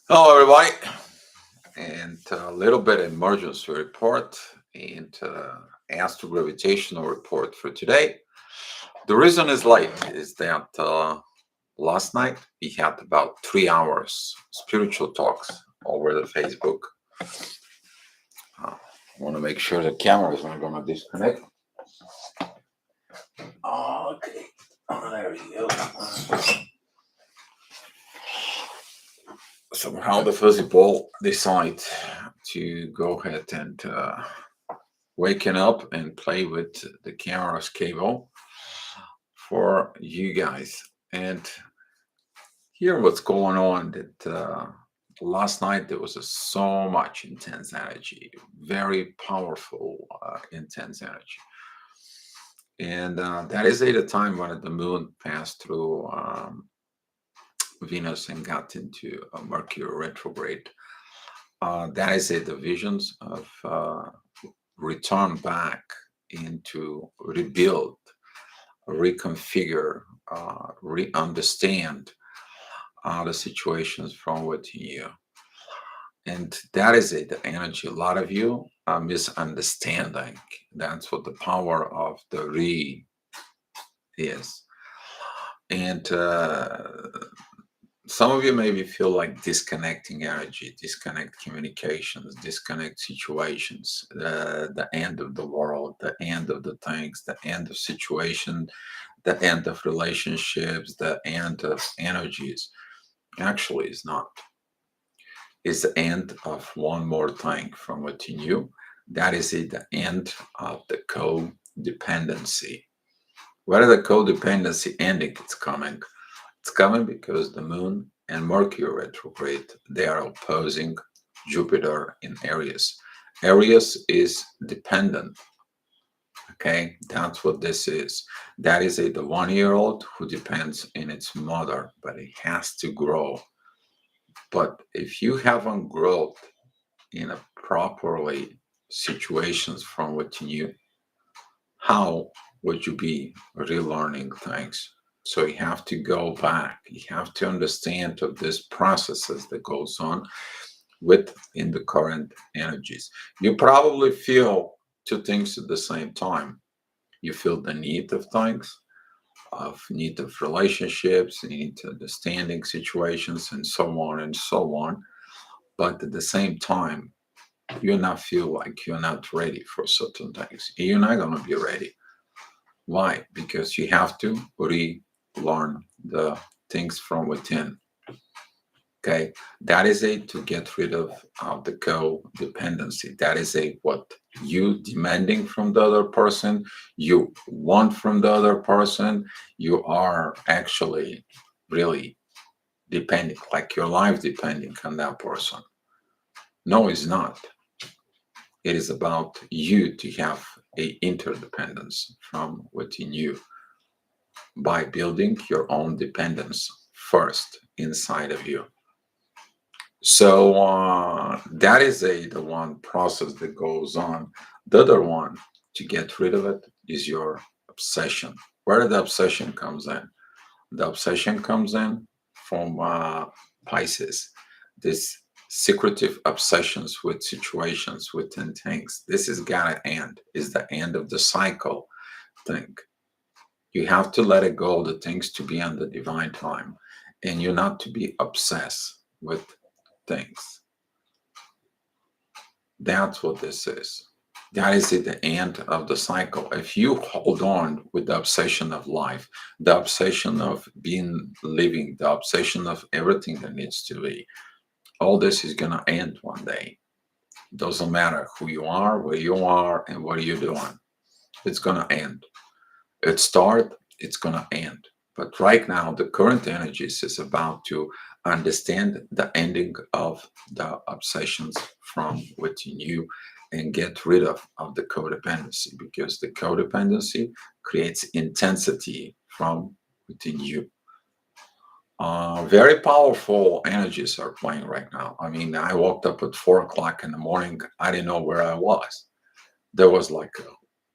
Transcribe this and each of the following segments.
Hello, everybody, and a little bit emergency report and gravitational report for today. The reason is late is that last night we had about 3 hours spiritual talks over the Facebook. I want to make sure the camera is not going to disconnect. Okay, there we go. Somehow the fuzzy ball decide to go ahead and waking up and play with the camera's cable for you guys and hear what's going on. That last night there was so much intense energy, very powerful, intense energy, and that is at a time when the moon passed through Venus and got into Mercury retrograde. That is the visions of return back into rebuild, reconfigure, re-understand the situations from within you. And that is it, the energy. A lot of you are misunderstanding. That's what the power of the re is. And some of you maybe feel like disconnecting energy, disconnect communications, disconnect situations, the end of the world, the end of the things, the end of situation, the end of relationships, the end of energies. Actually, it's not. It's the end of one more thing from within you. That is it, the end of the codependency. Where the codependency ending it's coming? It's coming because the moon and Mercury retrograde, they are opposing Jupiter in Aries. Aries is dependent. Okay, that's what this is. That is the 1 year old who depends on its mother, but it has to grow. But if you haven't grown in a properly situations from within you, how would you be relearning things? So you have to go back. You have to understand of these processes that goes on within the current energies. You probably feel two things at the same time. You feel the need of things, of need of relationships, need to understanding situations, and so on and so on. But at the same time, you not feel like you're not ready for certain things. You're not gonna be ready. Why? Because you have to relearn the things from within. Okay, that is a to get rid of the codependency. That is a what you demanding from the other person, you want from the other person. You are actually really depending, like your life depending on that person. No, it's not. It is about you to have a interdependence from within you by building your own dependence first inside of you. So that is the one process that goes on. The other one to get rid of it is your obsession. Where the obsession comes in? The obsession comes in from Pisces. This secretive obsessions with situations, within things. This is gotta end. Is the end of the cycle thing. You have to let it go, the things to be on the divine time, and you're not to be obsessed with things. That's what this is. That is at the end of the cycle. If you hold on with the obsession of life, the obsession of being living, the obsession of everything that needs to be, all this is gonna end one day. Doesn't matter who you are, where you are, and what you're doing. It's gonna end. It start, it's gonna end. But right now, the current energies is about to understand the ending of the obsessions from within you and get rid of the codependency because the codependency creates intensity from within you. Very powerful energies are playing right now. I mean, I woke up at 4 o'clock in the morning. I didn't know where I was. There was like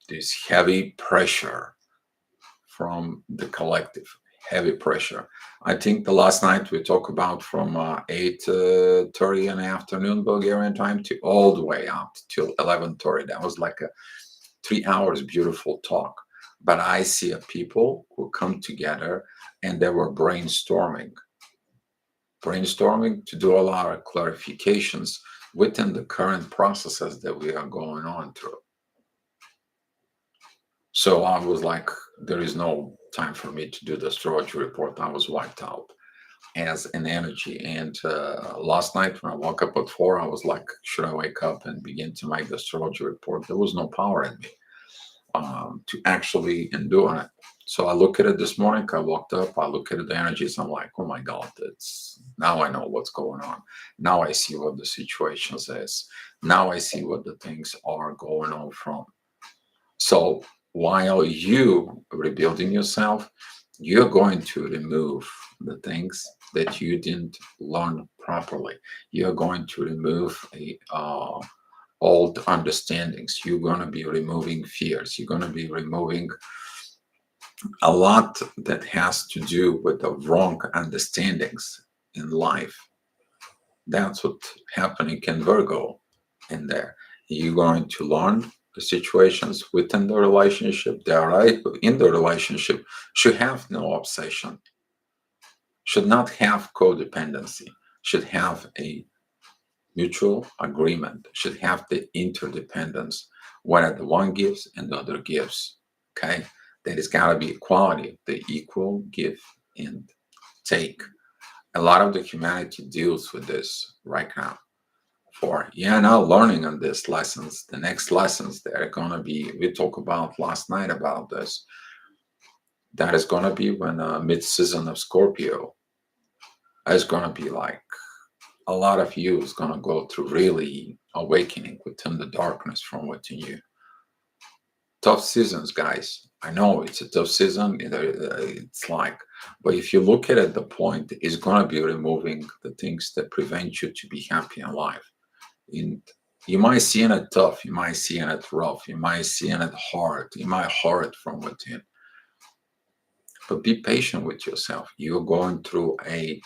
this heavy pressure from the collective, heavy pressure. I think the last night we talked about from 8:30 in the afternoon Bulgarian time to all the way up till 11:30. That was like a 3 hours beautiful talk. But I see a people who come together and they were brainstorming to do a lot of clarifications within the current processes that we are going on through. So I was like, there is no time for me to do the astrology report. I was wiped out as an energy. And last night when I woke up at 4, I was like, should I wake up and begin to make the astrology report? There was no power in me to actually do it. So I look at it this morning. I woke up. I look at the energies. I'm like, oh my God, it's now I know what's going on. Now I see what the situations is. Now I see what the things are going on from. So while you rebuilding yourself, you're going to remove the things that you didn't learn properly. You're going to remove old understandings. You're going to be removing fears. You're going to be removing a lot that has to do with the wrong understandings in life. That's what happening in Virgo in there. You're going to learn the situations within the relationship. They are right in the relationship should have no obsession, should not have codependency, should have a mutual agreement, should have the interdependence, whether the one gives and the other gives. Okay, there is got to be equality, the equal give and take. A lot of the humanity deals with this right now. For you're not learning on these lessons, the next lessons that are gonna be. We talked about last night about this. That is gonna be when mid-season of Scorpio is gonna be like a lot of you is gonna go through really awakening within the darkness from within you. Tough seasons, guys. I know it's a tough season. It's like, but if you look at it, the point is gonna be removing the things that prevent you to be happy in life. In you might see in it tough, you might see in it rough, you might see in it hard, you might hurt from within. But be patient with yourself. You're going through a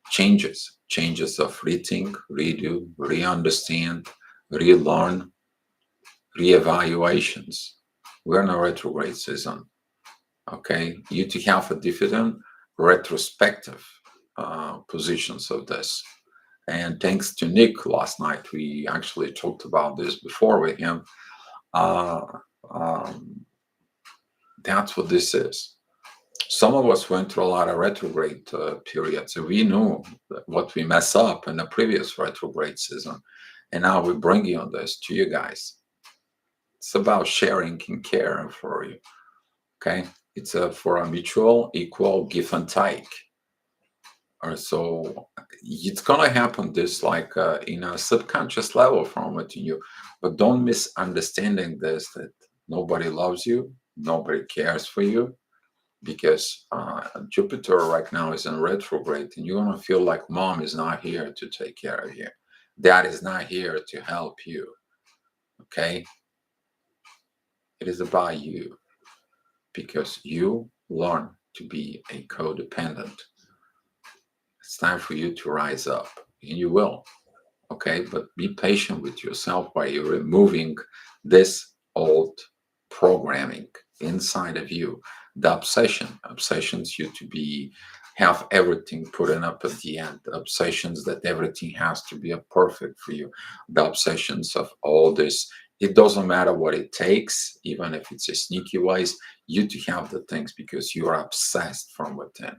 changes of rethink, redo, re-understand, relearn, re-evaluations. We're in a retrograde season. Okay, you to have a different retrospective positions of this. And thanks to Nick last night, we actually talked about this before with him. Uh, um, that's what this is. Some of us went through a lot of retrograde periods, and we knew what we mess up in the previous retrograde season. And now we're bringing on this to you guys. It's about sharing and caring for you. Okay, it's for a mutual, equal give and take. So it's gonna happen this like in a subconscious level from within you, but don't misunderstanding this that nobody loves you, nobody cares for you, because Jupiter right now is in retrograde, and you're gonna feel like mom is not here to take care of you, dad is not here to help you. Okay, it is about you because you learn to be a codependent. It's time for you to rise up, and you will. Okay, but be patient with yourself while you're removing this old programming inside of you. The obsessions you to be have everything put in up at the end. The obsessions that everything has to be a perfect for you. The obsessions of all this. It doesn't matter what it takes, even if it's a sneaky ways, you to have the things because you are obsessed from within.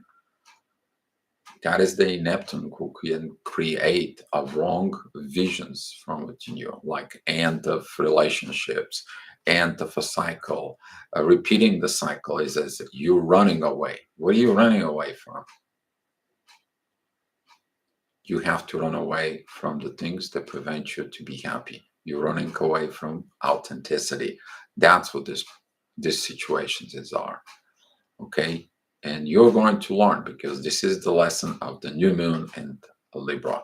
That is the Neptune who can create a wrong visions from within you, like end of relationships, end of a cycle. Repeating the cycle is as you running away. What are you running away from? You have to run away from the things that prevent you to be happy. You're running away from authenticity. That's what these situations is are. Okay, and you're going to learn because this is the lesson of the new moon and Libra.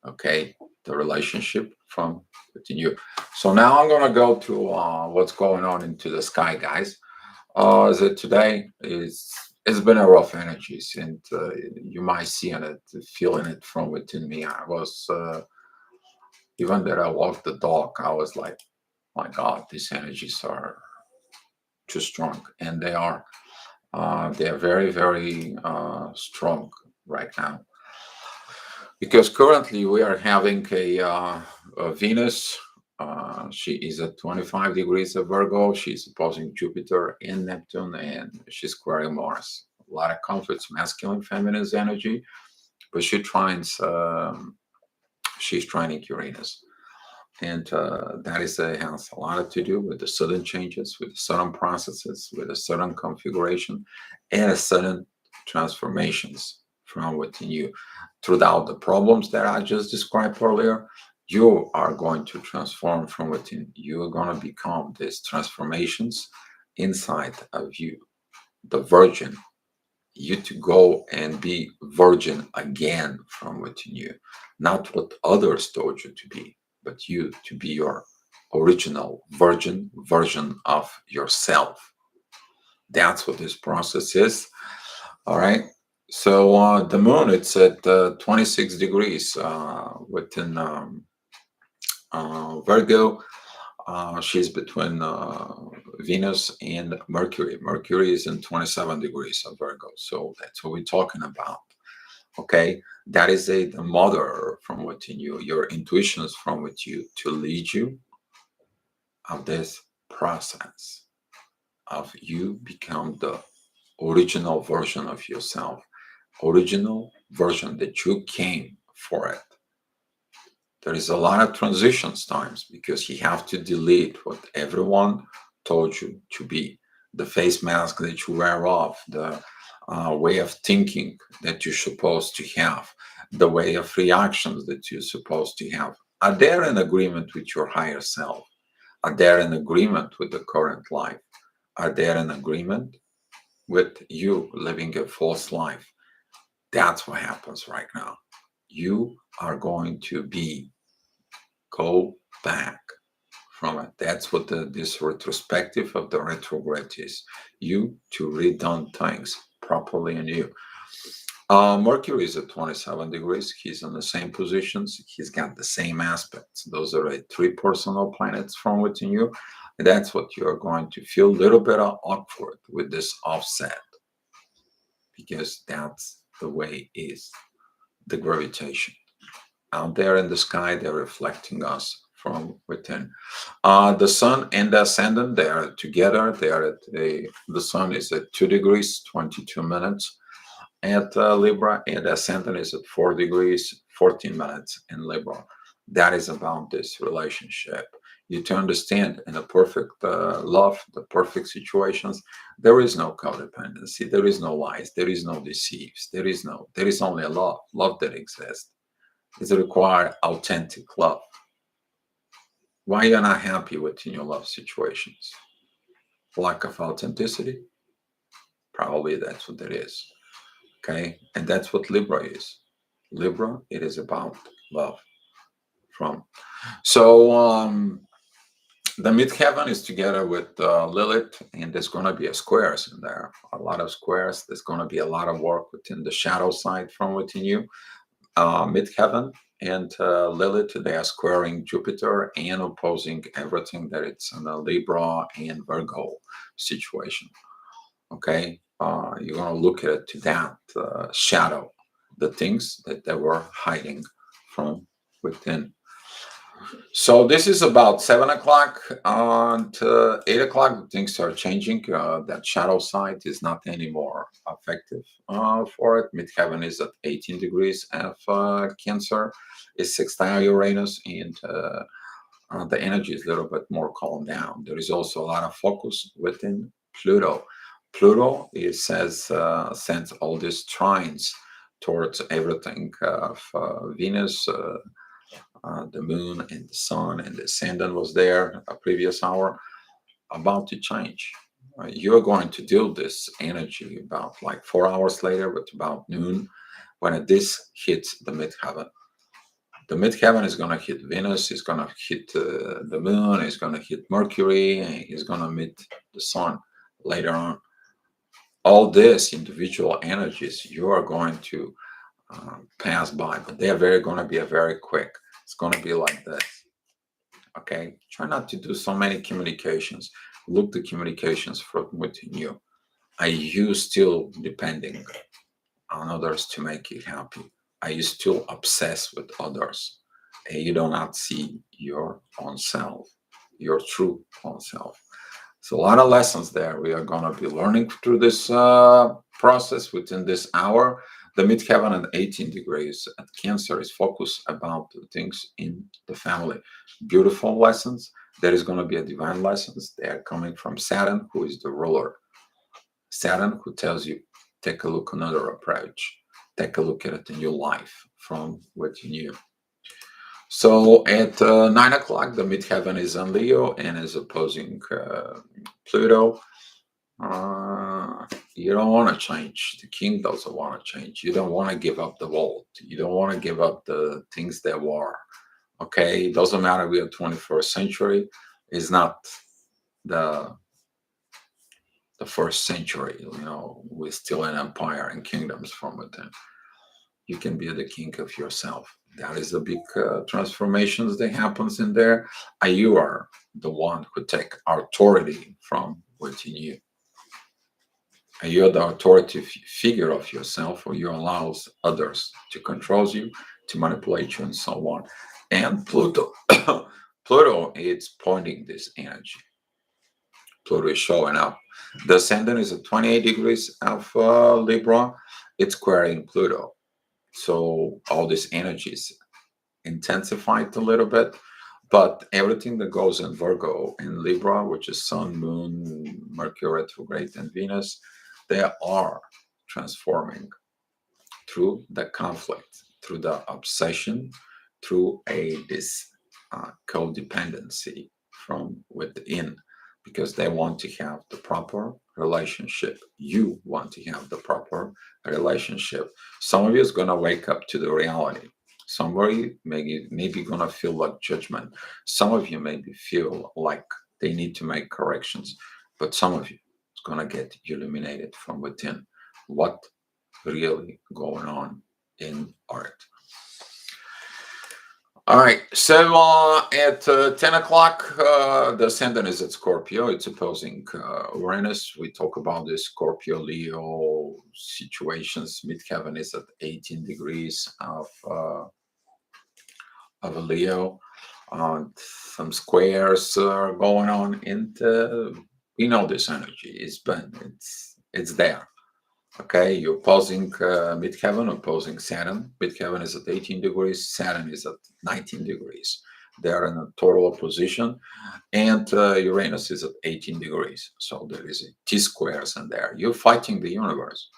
Okay, the relationship from within you. So now I'm going to go to what's going on into the sky, guys. Is it today is It's been a rough energies, and you might see it, feeling it from within me. I was even that I walked the dog, I was like, my God, these energies are too strong, and they are. They are very, very strong right now because currently we are having a Venus. She is at 25 degrees of Virgo. She's opposing Jupiter in Neptune, and she's squaring Mars. A lot of conflicts, masculine, feminine energy, but she's trining Uranus, and that has a lot to do with the sudden changes, with the sudden processes, with the sudden configuration, and a sudden transformations from within you. Throughout the problems that I just described earlier, you are going to transform from within. You are going to become these transformations inside of you, the virgin. You to go and be virgin again from within you, not what others told you to be, but you to be your original virgin version of yourself. That's what this process is. All right. So the moon, it's at 26 degrees within Virgo. She's between Venus and Mercury. Mercury is in 27 degrees of Virgo. So that's what we're talking about. Okay. That is the mother from within you, your intuitions from within you to lead you of this process of you become the original version of yourself, original version that you came for it. There is a lot of transitions times because you have to delete what everyone told you to be, the face mask that you wear off, the way of thinking that you're supposed to have, the way of reactions that you're supposed to have. Are they in agreement with your higher self? Are they in agreement with the current life? Are they in agreement with you living a false life? That's what happens right now. You are going to be go back from it. That's what this retrospective of the retrograde is. You to redone things properly in you. Mercury is at 27 degrees. He's in the same positions. He's got the same aspects. Those are three personal planets from within you. And that's what you're going to feel a little bit awkward with this offset because that's the way it is the gravitation. Out there in the sky, they're reflecting us from within. The sun and the ascendant, they are together. They are at the sun is at 2 degrees, 22 minutes at Libra, and the ascendant is at 4 degrees, 14 minutes in Libra. That is about this relationship. You to understand in a perfect love, the perfect situations, there is no codependency, there is no lies, there is no deceives, there is only a love that exists. It requires authentic love. Why you're not happy within your love situations? Lack of authenticity? Probably that's what it is. Okay, and that's what Libra is. Libra, it is about love. From so the midheaven is together with Lilith, and there's going to be a squares in there. A lot of squares. There's going to be a lot of work within the shadow side from within you. Midheaven and Lilith, they are squaring Jupiter and opposing everything that it's in the Libra and Virgo situation. Okay, you're going to look at it to that shadow, the things that they were hiding from within. So this is about 7 o'clock and 8 o'clock. Things are changing. That shadow side is not anymore effective for it. Midheaven is at 18 degrees of Cancer. It's sextile Uranus, and the energy is a little bit more calmed down. There is also a lot of focus within Pluto. Pluto it says sends all these trines towards everything of Venus. The moon and the sun and the ascendant was there a previous hour about to change. You're going to deal this energy about like 4 hours later, but about noon when this hits the midheaven. The midheaven is going to hit Venus, it's going to hit the moon, it's going to hit Mercury, and it's going to meet the sun later on. All these individual energies you are going to pass by, but they are very going to be a very quick. It's going to be like this. Okay, try not to do so many communications. Look the communications from within you. Are you still depending on others to make you happy? Are you still obsessed with others? And you do not see your own self, your true own self. So a lot of lessons there we are going to be learning through this process within this hour. The midheaven at 18 degrees at Cancer is focused about things in the family. Beautiful lessons. There is going to be a divine lessons. They are coming from Saturn, who is the ruler. Saturn, who tells you, take a look another approach. Take a look at it in your life from within you. So at 9 o'clock, the midheaven is on Leo and is opposing Pluto. Uh, you don't want to change. The king doesn't want to change. You don't want to give up the world. You don't want to give up the things that were. Okay, it doesn't matter. We are 21st century. It's not the the first century. We're still an empire and kingdoms from within. You can be the king of yourself. That is the big transformations that happens in there. You are the one who take authority from within you. You're the authoritative figure of yourself, or you allows others to control you, to manipulate you, and so on. And Pluto, Pluto is pointing this energy. Pluto is showing up. The ascendant is at 28 degrees of Libra. It's squaring Pluto. So all these energies intensified a little bit, but everything that goes in Virgo and Libra, which is Sun, Moon, Mercury retrograde, and Venus, they are transforming through the conflict, through the obsession, through this codependency from within, because they want to have the proper relationship. You want to have the proper relationship. Some of you is going to wake up to the reality. Some of you maybe going to feel like judgment. Some of you maybe feel like they need to make corrections, but some of you is going to get illuminated from within what really going on in art. All right, so at 10 o'clock, the ascendant is at Scorpio. It's opposing Uranus. We talk about the Scorpio Leo situations. Midheaven is at 18 degrees of a Leo. Some squares are going on, and we know this energy. It's there. Okay, you're opposing midheaven, opposing Saturn. Midheaven is at 18 degrees, Saturn is at 19 degrees. They are in a total opposition, and Uranus is at 18 degrees. So there is T squares in there. You're fighting the universe.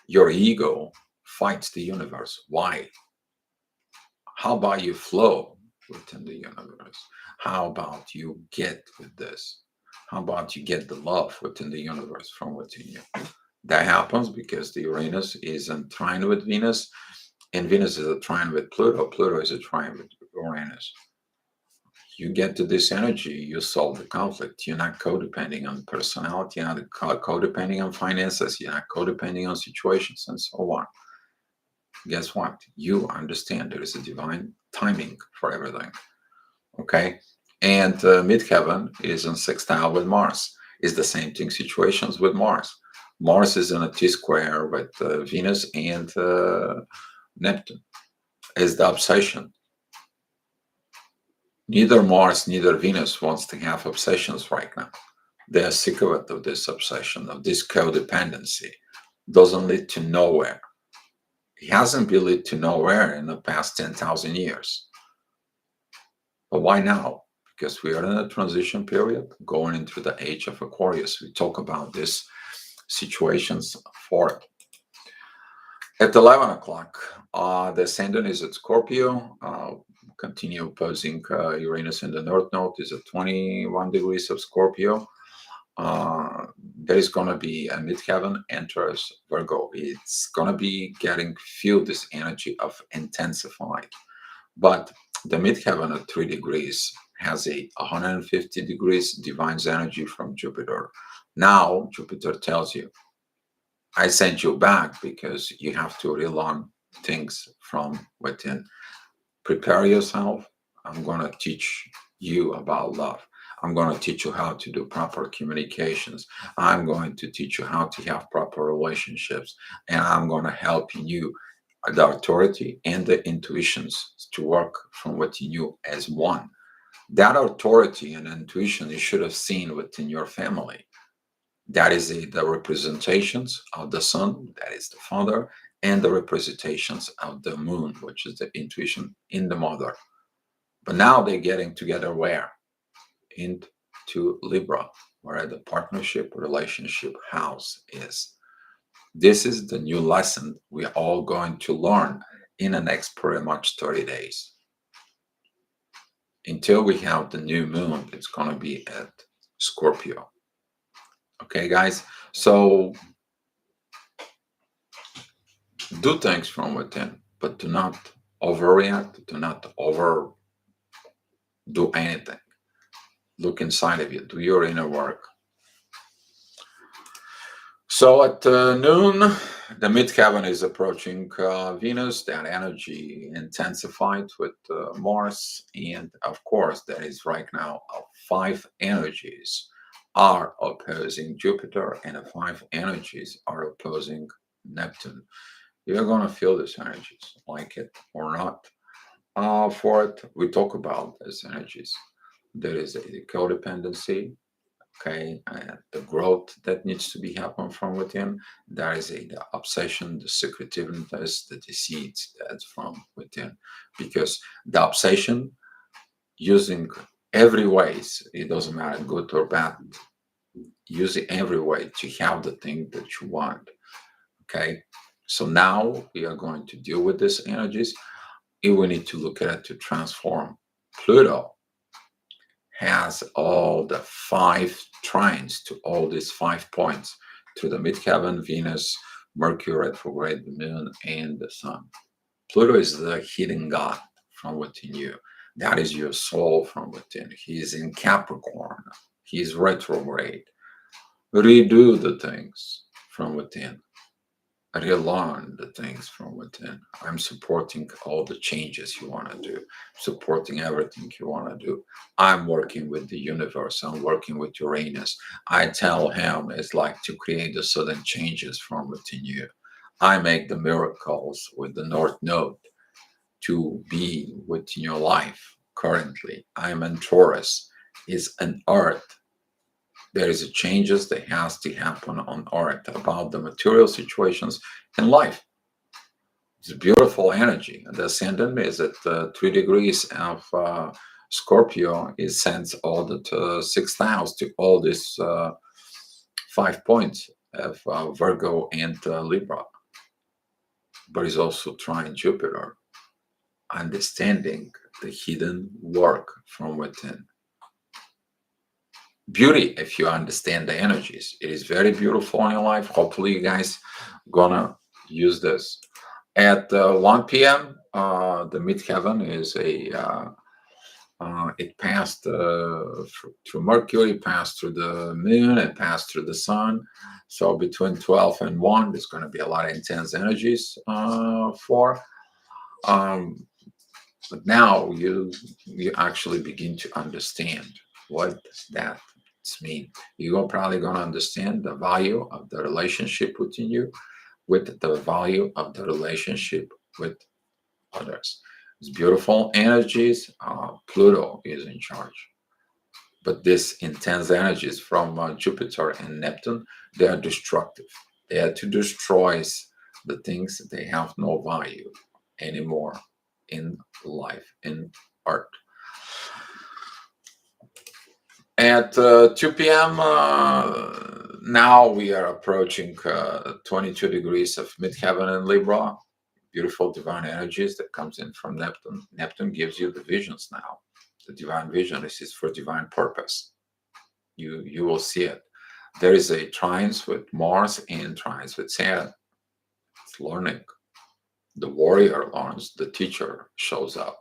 Your ego fights the universe. Why? How about you flow within the universe? How about you get with this? How about you get the love within the universe from within you? That happens because the Uranus is in trine with Venus, and Venus is a trine with Pluto. Pluto is a trine with Uranus. You get to this energy, you solve the conflict. You're not codepending on personality, you're not codepending on finances, you're not codepending on situations, and so on. Guess what? You understand there is a divine timing for everything. Okay? And midheaven is in sextile with Mars. Is the same thing situations with Mars. Mars is in a T square with Venus and Neptune. Is the obsession. Neither Mars, neither Venus wants to have obsessions right now. They are sick of it, of this obsession, of this codependency. Doesn't lead to nowhere. It hasn't been led to nowhere in the past 10,000 years. But why now? Because we are in a transition period, going into the age of Aquarius. We talk about these situations for it. At 11 o'clock, the ascendant is at Scorpio. Continue opposing Uranus in the North Node is at 21 degrees of Scorpio. There is going to be a midheaven enters Virgo. It's going to be feel this energy of intensified. But the midheaven at 3 degrees has a 150 degrees divine energy from Jupiter. Now, Jupiter tells you, I sent you back because you have to relearn things from within. Prepare yourself. I'm going to teach you about love. I'm going to teach you how to do proper communications. I'm going to teach you how to have proper relationships. And I'm going to help you, the authority and the intuitions, to work from within you as one. That authority and intuition you should have seen within your family. That is the representations of the sun, that is the father, and the representations of the moon, which is the intuition in the mother. But now they're getting together where? Into Libra, where the partnership relationship house is. This is the new lesson we're all going to learn in the next pretty much 30 days. Until we have the new moon, it's going to be at Scorpio. Okay, guys? So do things from within, but do not overreact, do not overdo anything. Look inside of you, do your inner work. So at noon, the midheaven is approaching Venus. That energy intensified with Mars, and of course, that is right now five energies are opposing Jupiter, and the five energies are opposing Neptune. You're gonna feel these energies, like it or not. For it, we talk about these energies. There is a codependency, okay, and the growth that needs to be happen from within. There is the obsession, the secretiveness, the deceit that's from within, because the obsession using every ways, it doesn't matter good or bad, using every way to have the thing that you want. Okay, so now we are going to deal with these energies, and we need to look at it to transform. Pluto has all the five trines to all these 5 points to the midheaven, Venus, Mercury retrograde, the moon, and the sun. Pluto is the hidden god from within you. That is your soul from within. He is in Capricorn. He is retrograde. Redo the things from within. Relearn the things from within. I'm supporting all the changes you want to do, supporting everything you want to do. I'm working with the universe. I'm working with Uranus. I tell him it's like to create the sudden changes from within you. I make the miracles with the North Node to be within your life currently. I'm in Taurus. Is an earth. There is a changes that has to happen on earth about the material situations in life. It's a beautiful energy. The ascendant is at 3 degrees of Scorpio. It sends all the sixth house to all these 5 points of Virgo and Libra. But it's also trying Jupiter, understanding the hidden work from within. Beauty, if you understand the energies, it is very beautiful in your life. Hopefully you guys gonna use this at 1 p.m. The midheaven is it passed through Mercury, passed through the moon, and passed through the sun. So between 12 and 1 there's going to be a lot of intense energies for but now you actually begin to understand what that means. You're probably going to understand the value of the relationship within you with the value of the relationship with others. It's beautiful energies. Pluto is in charge. But these intense energies from Jupiter and Neptune, they are destructive. They are to destroy the things that they have no value anymore in life, in art. At 2 p.m., now we are approaching 22 degrees of midheaven in Libra. Beautiful divine energies that comes in from Neptune. Neptune gives you the visions now. The divine vision. This is for divine purpose. You will see it. There is a trines with Mars and trines with Saturn. It's learning. The warrior learns. The teacher shows up.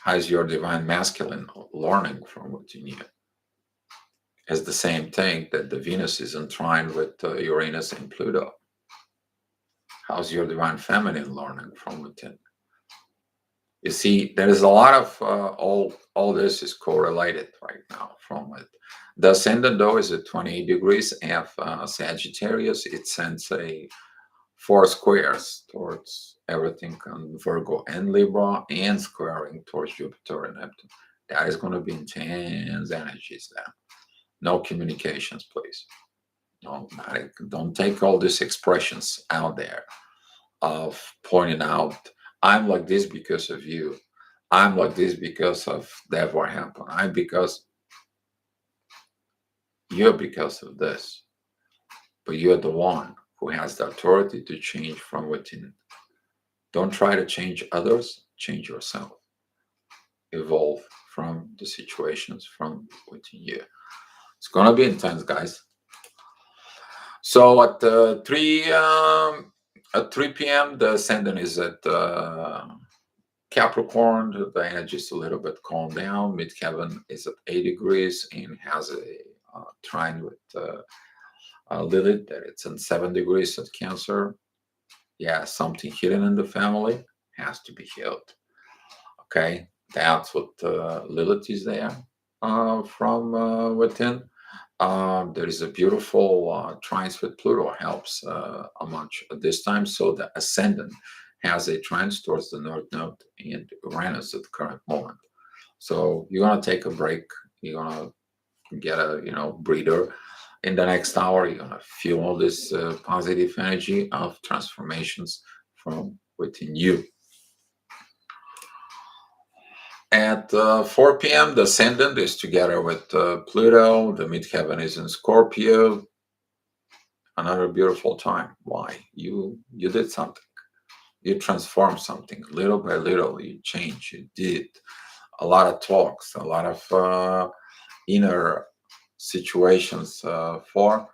How's your divine masculine learning from within you? It's the same thing that the Venus is entwined with Uranus and Pluto. How's your divine feminine learning from within? You see, there is a lot of all this is correlated right now from it. The ascendant though is at 28 degrees of Sagittarius. It sends a four squares towards everything on Virgo and Libra and squaring towards Jupiter and Neptune. That is going to be intense energies there. No communications, please. Don't take all these expressions out there of pointing out, I'm like this because of you. I'm like this because of that what happened. I'm because you're because of this. But you're the one who has the authority to change from within. Don't try to change others, change yourself. Evolve from the situations from within you. It's gonna be intense, guys. So at 3 p.m. the ascendant is at Capricorn. The energy is a little bit calmed down. Midheaven is at 8 degrees and has a trine with Lilith that it's in 7 degrees at Cancer. Yeah, something hidden in the family has to be healed. Okay, that's what Lilith is there from within. There is a beautiful trines with Pluto helps a much at this time. So the ascendant has a trines towards the North Node and Uranus at the current moment. So you're gonna take a break. You're gonna get a breather. In the next hour, you're gonna feel all this positive energy of transformations from within you. At 4 p.m., the ascendant is together with Pluto. The midheaven is in Scorpio. Another beautiful time. Why? You did something. You transformed something little by little. You changed. You did a lot of talks, a lot of inner situations for.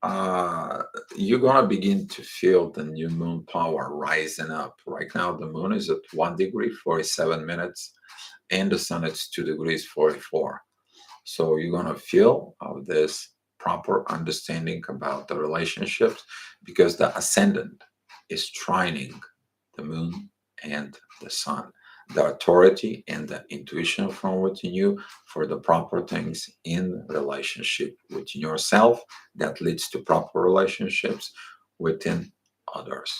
Uh, you're gonna begin to feel the new moon power rising up. Right now, the moon is at 1 degree 47 minutes, and the sun is 2 degrees 44. So you're gonna feel of this proper understanding about the relationships because the ascendant is trining the moon and the sun. The authority and the intuition from within you for the proper things in relationship within yourself that leads to proper relationships within others.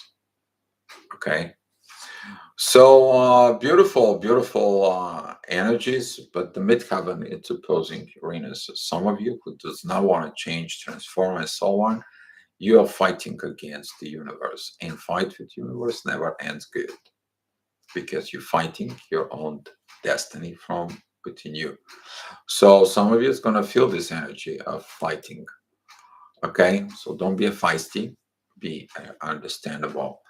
Okay. So beautiful, beautiful energies, but the midheaven it's opposing Uranus. Some of you who does not want to change, transform, and so on, you are fighting against the universe, and fight with universe never ends good because you're fighting your own destiny from within you. So some of you is gonna feel this energy of fighting. Okay, so don't be a feisty, be understandable.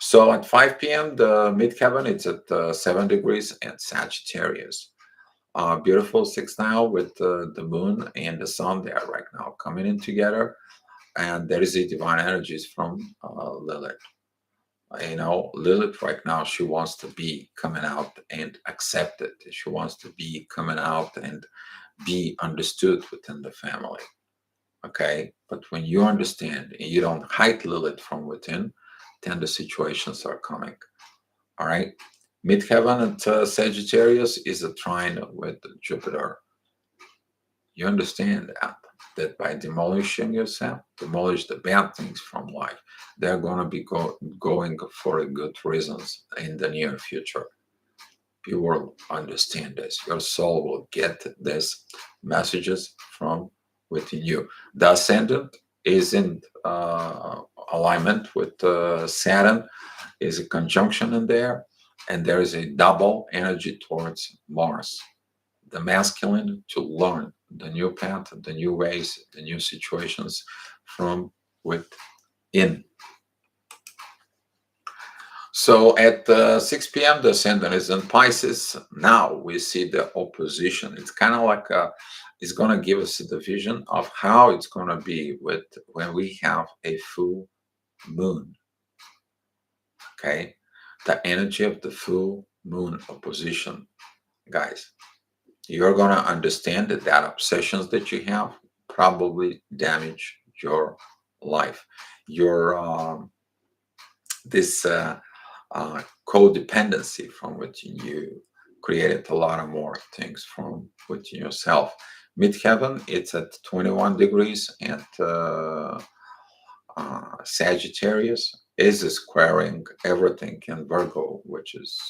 So at 5 p.m., the midheaven it's at 7 degrees and Sagittarius. Beautiful sextile with the moon and the sun there right now coming in together. And there is the divine energies from Lilith. Lilith right now, she wants to be coming out and accepted. She wants to be coming out and be understood within the family. Okay. But when you understand and you don't hide Lilith from within, then the situations are coming. All right. Midheaven at Sagittarius is a trine with Jupiter. You understand that by demolishing yourself, demolish the bad things from life. They're going to be going for good reasons in the near future. You will understand this. Your soul will get these messages from within you. The ascendant is in alignment with Saturn, is a conjunction in there, and there is a double energy towards Mars. The masculine to learn the new path, the new ways, the new situations from within. So at 6 p.m., the ascendant is in Pisces. Now we see the opposition. It's kind of like it's going to give us the vision of how it's going to be with when we have a full moon. Okay, the energy of the full moon opposition, guys. You're going to understand that obsessions that you have probably damage your life. Your this codependency from within you created a lot of more things from within yourself. Midheaven, it's at 21 degrees, and Sagittarius is squaring everything in Virgo, which is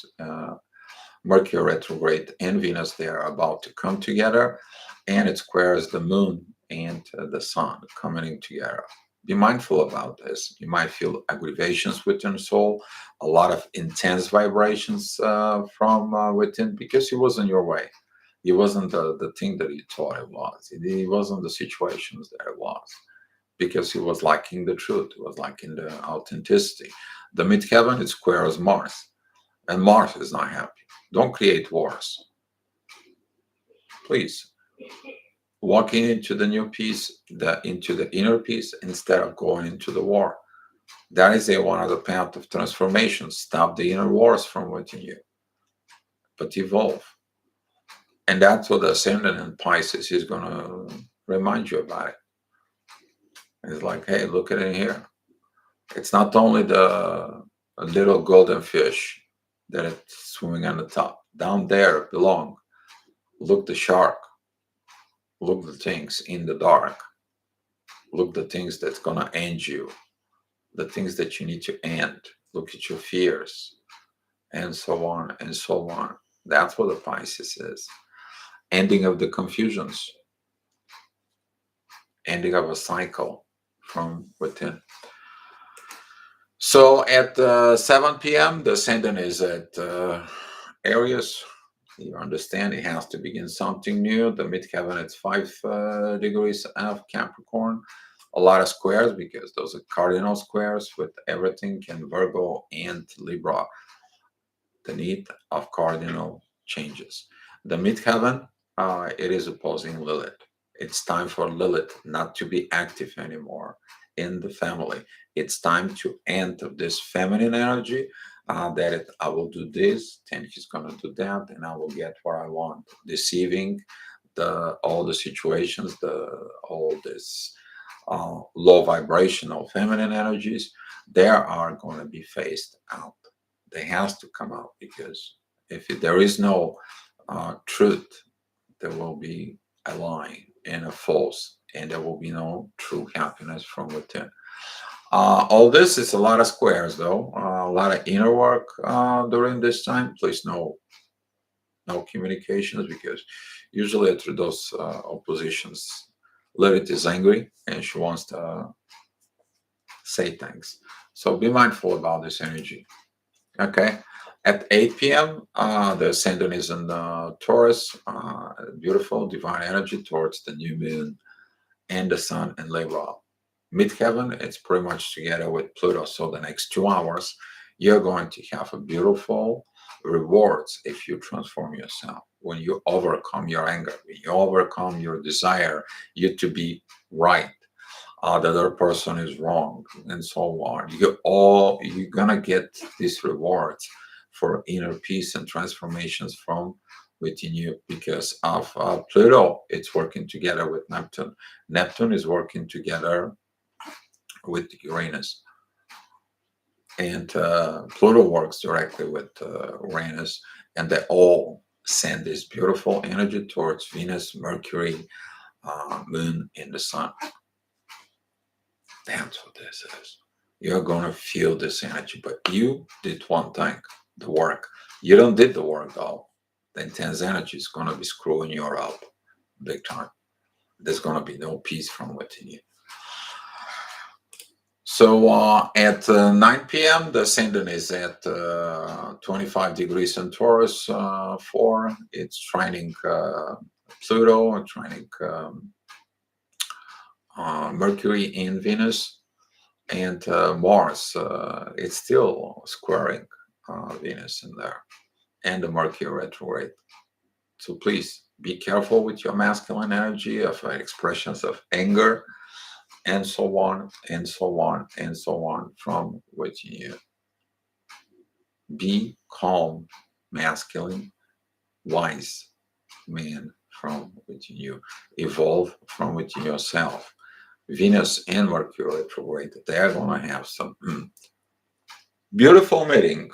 Mercury retrograde and Venus. They are about to come together, and it squares the moon and the sun coming in together. Be mindful about this. You might feel aggravations within the soul, a lot of intense vibrations from within, because it wasn't your way. It wasn't the thing that you thought it was. It wasn't the situations that it was, because he was lacking the truth. It was lacking the authenticity. The midheaven is square as Mars, and Mars is not happy. Don't create wars, please. Walking into the new peace, into the inner peace, instead of going into the war. That is one of the path of transformation. Stop the inner wars from within you, but evolve. And that's what the ascendant in Pisces is going to remind you about it. It's like, hey, look at it here. It's not only the little golden fish that it's swimming on the top. Down there belong. Look the shark. Look the things in the dark. Look the things that's gonna end you. The things that you need to end. Look at your fears, and so on and so on. That's what the Pisces is. Ending of the confusions. Ending of a cycle from within. So at 7 p.m., the ascendant is at Aries. You understand it has to begin something new. The midheaven is 5 degrees of Capricorn. A lot of squares, because those are cardinal squares with everything in Virgo and Libra. The need of cardinal changes. The midheaven, it is opposing Lilith. It's time for Lilith not to be active anymore in the family. It's time to end this feminine energy, I will do this, then he's gonna do that, and I will get what I want. Deceiving all the situations, all this low vibrational feminine energies, they are going to be phased out. They has to come out, because if there is no truth, there will be a lie and a false, and there will be no true happiness from within. All this is a lot of squares, though, a lot of inner work during this time. Please, no communications, because usually through those oppositions, Lilith is angry and she wants to say things. So be mindful about this energy. Okay. At 8 p.m., the ascendant is in Taurus, beautiful divine energy towards the new moon and the sun in Libra. Midheaven, it's pretty much together with Pluto. So the next 2 hours, you're going to have a beautiful rewards if you transform yourself. When you overcome your anger, when you overcome your desire, you to be right, the other person is wrong, and so on. You're gonna get these rewards for inner peace and transformations from within you, because of Pluto. It's working together with Neptune. Neptune is working together with Uranus, and Pluto works directly with Uranus, and they all send this beautiful energy towards Venus, Mercury, Moon, and the Sun. That's what this is. You're gonna feel this energy, but you did one thing, the work. You don't did the work though. The intense energy is gonna be screwing you up big time. There's gonna be no peace from within you. So at 9 p.m., the ascendant is at 25 degrees in Taurus, 4. It's trining Pluto, and trining Mercury and Venus, and Mars. It's still squaring Venus in there, and the Mercury retrograde. So please be careful with your masculine energy of expressions of anger, and so on, and so on, and so on, from within you. Be calm, masculine, wise. man from within you, evolve from within yourself. Venus and Mercury retrograde, they're going to have some beautiful meeting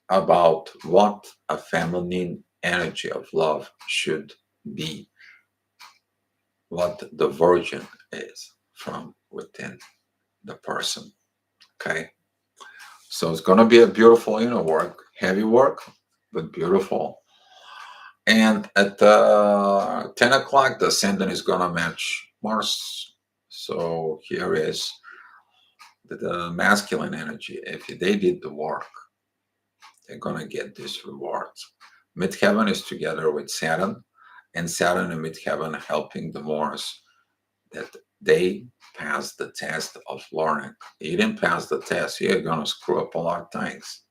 about what a feminine energy of love should be, what the virgin is from within the person. Okay. So it's going to be a beautiful inner work, heavy work, but beautiful. And at 10 o'clock, the ascendant is going to match Mars. So here is the masculine energy. If they did the work, they're going to get these rewards. Midheaven is together with Saturn, and Saturn and Midheaven helping the Mars that they pass the test of learning. You didn't pass the test, you're going to screw up a lot of things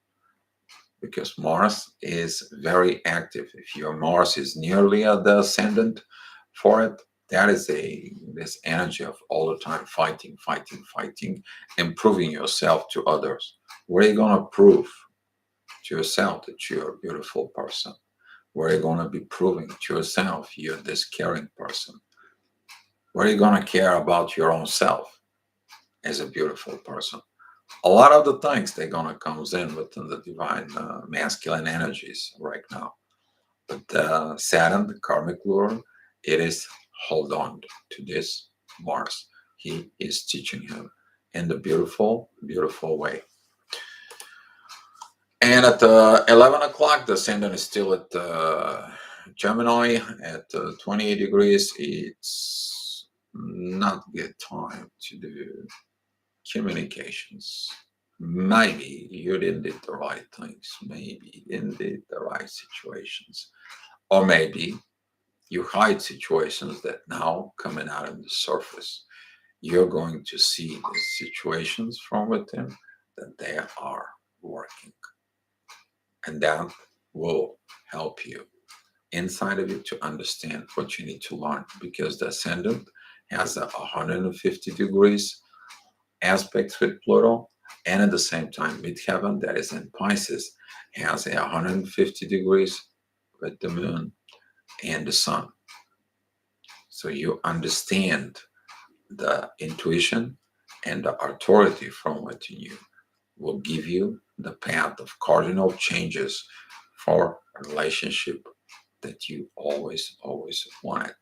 because Mars is very active. If your Mars is nearly at the ascendant for it, that is this energy of all the time fighting, fighting, fighting, and proving yourself to others. What are you going to prove to yourself that you're a beautiful person? Where are you going to be proving to yourself you're this caring person? Where are you going to care about your own self as a beautiful person? A lot of the things they're going to comes in within the divine masculine energies right now. But Saturn, the karmic lord, it is hold on to this Mars. He is teaching him in the beautiful, beautiful way. And at 11 o'clock, the ascendant is still at Gemini at 28 degrees. It's not good time to do communications. Maybe you didn't do the right things. Maybe you didn't do the right situations. Or maybe you hide situations that now coming out on the surface. You're going to see these situations from within that they are working. And that will help you inside of you to understand what you need to learn because the ascendant has a 150 degrees aspects with Pluto, and at the same time, midheaven that is in Pisces has a 150 degrees with the moon and the sun. So you understand the intuition and the authority from within you will give you the path of cardinal changes for a relationship that you always, always wanted.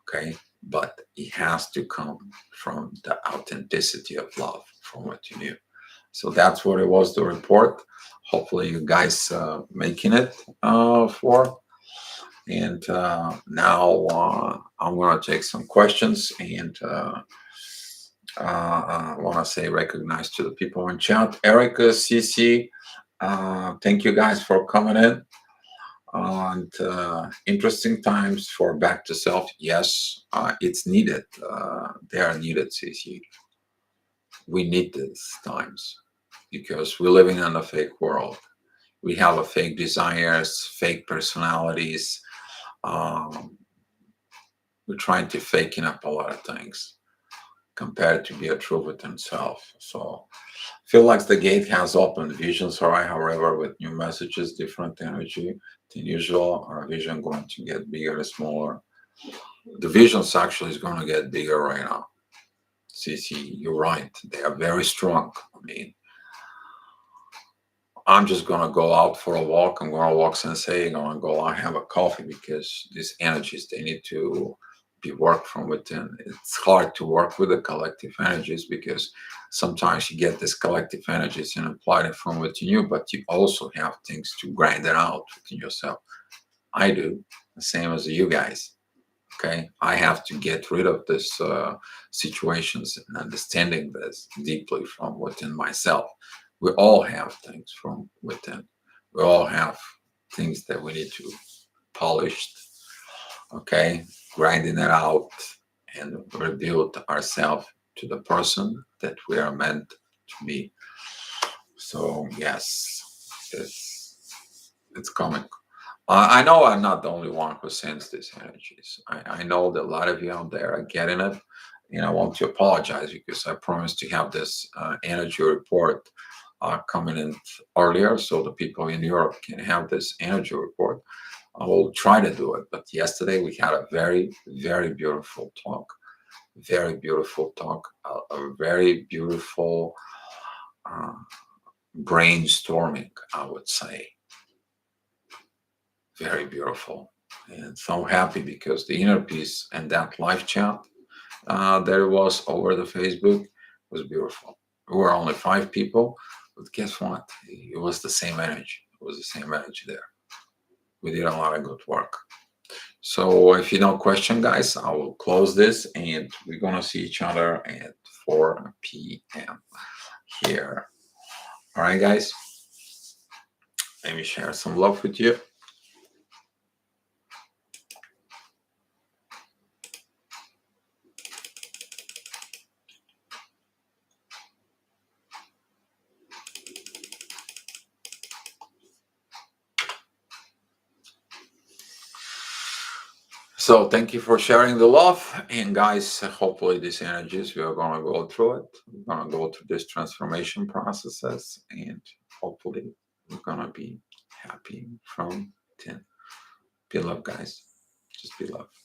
Okay. But it has to come from the authenticity of love from what you knew. So that's what it was, the report. Hopefully you guys making it for. And now I'm going to take some questions and I want to say recognize to the people in chat. Erica, Cici, thank you guys for coming in. And interesting times for back to self. Yes, it's needed. They are needed, Cici. We need these times because we're living in a fake world. We have a fake desires, fake personalities. We're trying to faking up a lot of things compared to be a true within self. So feel like the gate has opened. Visions are, however, with new messages, different energy than usual. Our vision going to get bigger and smaller. The visions actually is going to get bigger right now. See, you're right. They are very strong. I mean, I'm just going to go out for a walk. I'm going to walk sensei. I'm going to go out have a coffee because these energies, they need to be worked from within. It's hard to work with the collective energies because sometimes you get this collective energies and apply it from within you, but you also have things to grind it out within yourself. I do the same as you guys. Okay, I have to get rid of this situations and understanding this deeply from within myself. We all have things from within. We all have things that we need to polish. Okay, grinding it out and rebuild ourselves to the person that we are meant to be. So yes, it's coming. I know I'm not the only one who sends these energies. I know that a lot of you out there are getting it, and I want to apologize because I promised to have this energy report coming in earlier so the people in Europe can have this energy report. I will try to do it. But yesterday we had a very, very beautiful talk. Very beautiful talk. A very beautiful uh, brainstorming, I would say. Very beautiful. And so happy because the inner peace and that live chat that it was over the Facebook was beautiful. We were only 5 people, but guess what? It was the same energy. It was the same energy there. We did a lot of good work. So if you don't question, guys, I will close this and we're gonna see each other at 4 p.m. here. All right, guys. Let me share some love with you. So thank you for sharing the love. And guys, hopefully these energies, we are going to go through it. We're going to go through this transformation processes and hopefully we're going to be happy from 10. Be love, guys. Just be love.